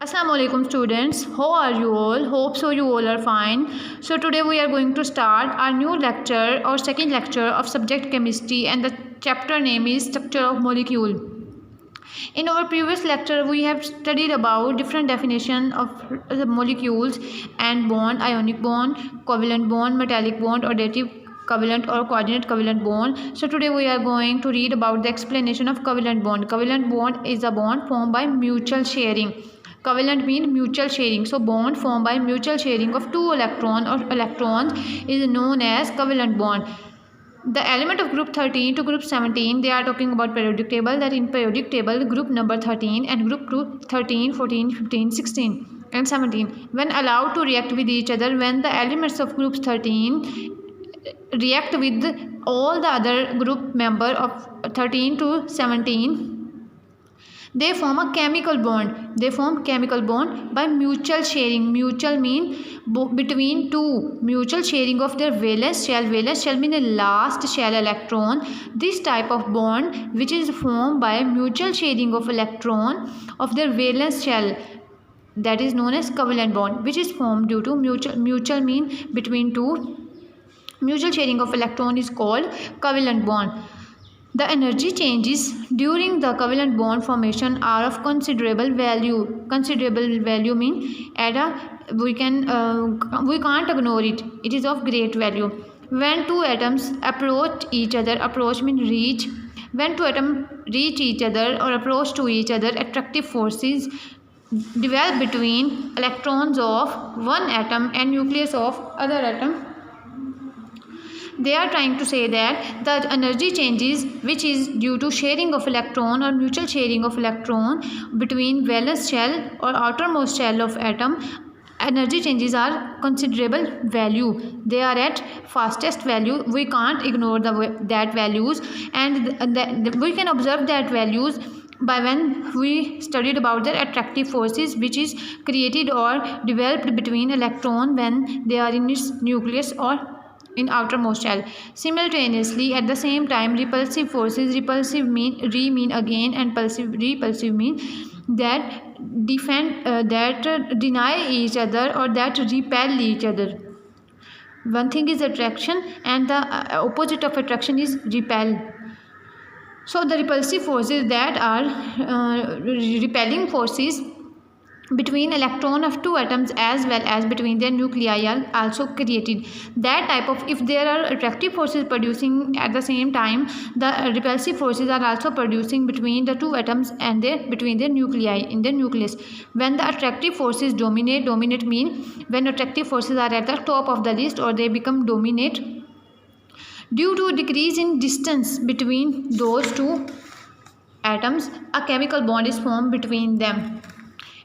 Assalamu alaikum students, how are you all? Hope so you all are fine. So today we are going to start our new lecture or second lecture of subject chemistry, and the chapter name is structure of molecule. In our previous lecture we have studied about different definition of the molecules and bond, ionic bond, covalent bond, metallic bond, additive covalent or coordinate covalent bond. So today we are going to read about the explanation of covalent bond. Covalent bond is a bond formed by mutual sharing. Covalent means mutual sharing. So bond formed by mutual sharing of two electrons is known as covalent bond. The element of group 13 to group 17, they are talking about periodic table, that in periodic table group number 13 and group 2 13, 14, 15, 16 and 17 when allowed to react with each other, when the elements of group 13 react with all the other group member of 13 to 17, they form a chemical bond. They form chemical bond by mutual sharing. Mutual mean between two, mutual sharing of their valence shell. Valence shell mean the last shell electron. This type of bond which is formed by mutual sharing of electron of their valence shell, that is known as covalent bond, which is formed due to mutual mean between two. Mutual sharing of electron is called covalent bond. The energy changes during the covalent bond formation are of considerable value. Considerable value mean we can't ignore it. It is of great value. When two atoms approach each other, approach mean reach. When two atoms reach each other or approach to each other, attractive forces develop between electrons of one atom and nucleus of other atom. They are trying to say that the energy changes which is due to sharing of electron or mutual sharing of electron between valence shell or outermost shell of atom, energy changes are considerable value. They are at fastest value. We can't ignore that values, and we can observe that values by when we studied about the attractive forces which is created or developed between electron when they are in its nucleus or in outermost shell. Simultaneously, at the same time, repulsive forces, repulsive mean again, and repulsive mean that deny each other or that repel each other. One thing is attraction and the opposite of attraction is repel. So the repulsive forces, that are repelling forces between electron of two atoms as well as between their nuclei, are also created. That type of, if there are attractive forces producing at the same time, the repulsive forces are also producing between the two atoms and between their nuclei in their nucleus. When the attractive forces dominate mean when attractive forces are at the top of the list or they become dominate. Due to a decrease in distance between those two atoms, a chemical bond is formed between them.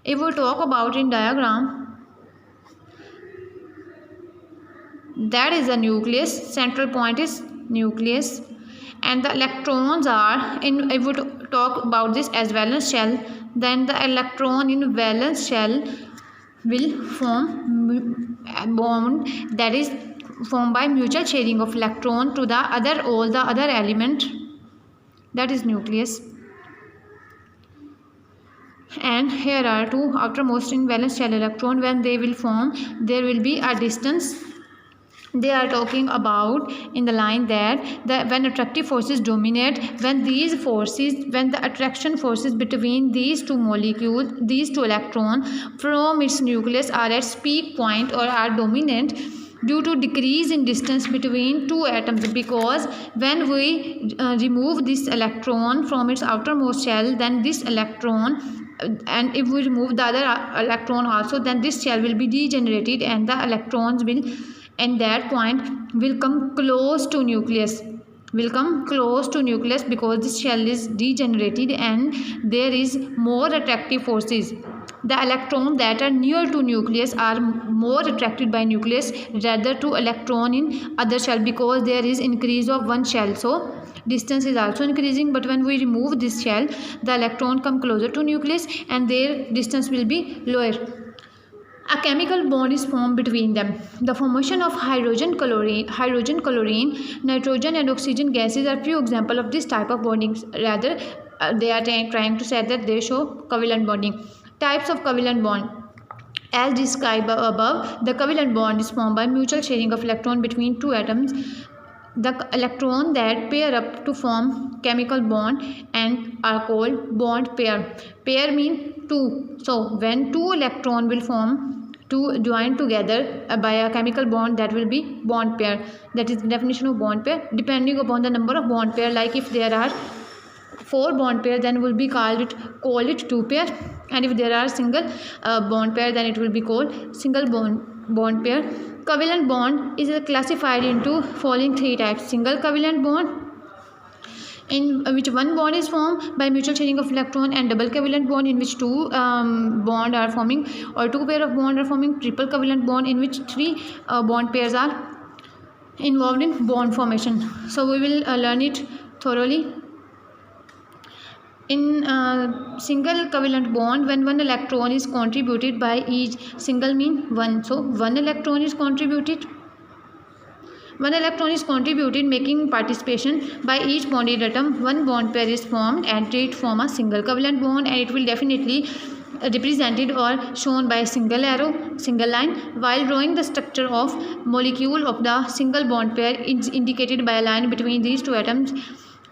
If we talk about in diagram, that is the nucleus, central point is nucleus, and the electrons are in, if we talk about this as valence shell, then the electron in valence shell will form a bond that is formed by mutual sharing of electron to all the other element, that is nucleus. And here are two outermost in valence shell electron. When they will form, there will be a distance. They are talking about in the line that when attractive forces dominate, when the attraction forces between these two molecules, these two electrons from its nucleus are at peak point or are dominant due to decrease in distance between two atoms, because when we remove this electron from its outermost shell, then this electron, and if we remove the other electron also, then this shell will be degenerated and the electrons will at that point will come close to nucleus, because this shell is degenerated and there is more attractive forces. The electrons that are near to nucleus are more attracted by nucleus rather to electron in other shell, because there is increase of one shell, so distance is also increasing. But when we remove this shell, the electron come closer to nucleus and their distance will be lower. A chemical bond is formed between them. The formation of hydrogen, chlorine, nitrogen and oxygen gases are few examples of this type of bonding. Rather, they are trying to say that they show covalent bonding. Types of covalent bond. As described above, the covalent bond is formed by mutual sharing of electron between two atoms. The electron that pair up to form chemical bond and are called bond pair. Pair mean two. So when two electron will form to join together by a chemical bond, that will be bond pair. That is the definition of bond pair. Depending upon the number of bond pair, like if there are 4 bond pair, then will be call it 2 pair, and if there are single bond pair, then it will be called single bond pair. Covalent bond is classified into following 3 types. Single covalent bond, in which one bond is formed by mutual sharing of electron, and double covalent bond, in which two bond are forming, or 2 pair of bond are forming. Triple covalent bond, in which 3 bond pairs are involved in bond formation. So we will learn it thoroughly. In single covalent bond, when one electron is contributed by each, single mean one, so one electron is contributed, making participation by each bonded atom. One bond pair is formed and it form a single covalent bond, and it will definitely represented or shown by a single arrow, single line. While drawing the structure of molecule of the single bond pair is indicated by a line between these two atoms.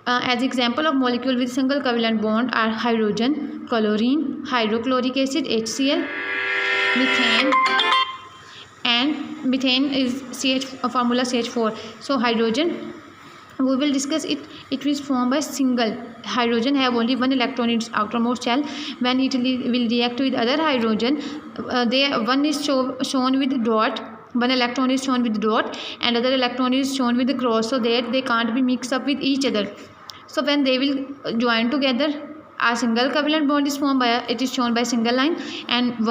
As example of molecule with single covalent bond are hydrogen, chlorine, hydrochloric acid HCl, methane, and methane is formula CH4. So hydrogen, we will discuss it. It is formed by single. Hydrogen have only one electron in its outermost shell. When it will react with other hydrogen, one is shown with dot. One electron is shown with dot, and other electron is shown with the cross, so that they can't be mixed up with each other. So when they will join together, a single covalent bond is formed by it is shown by single line, and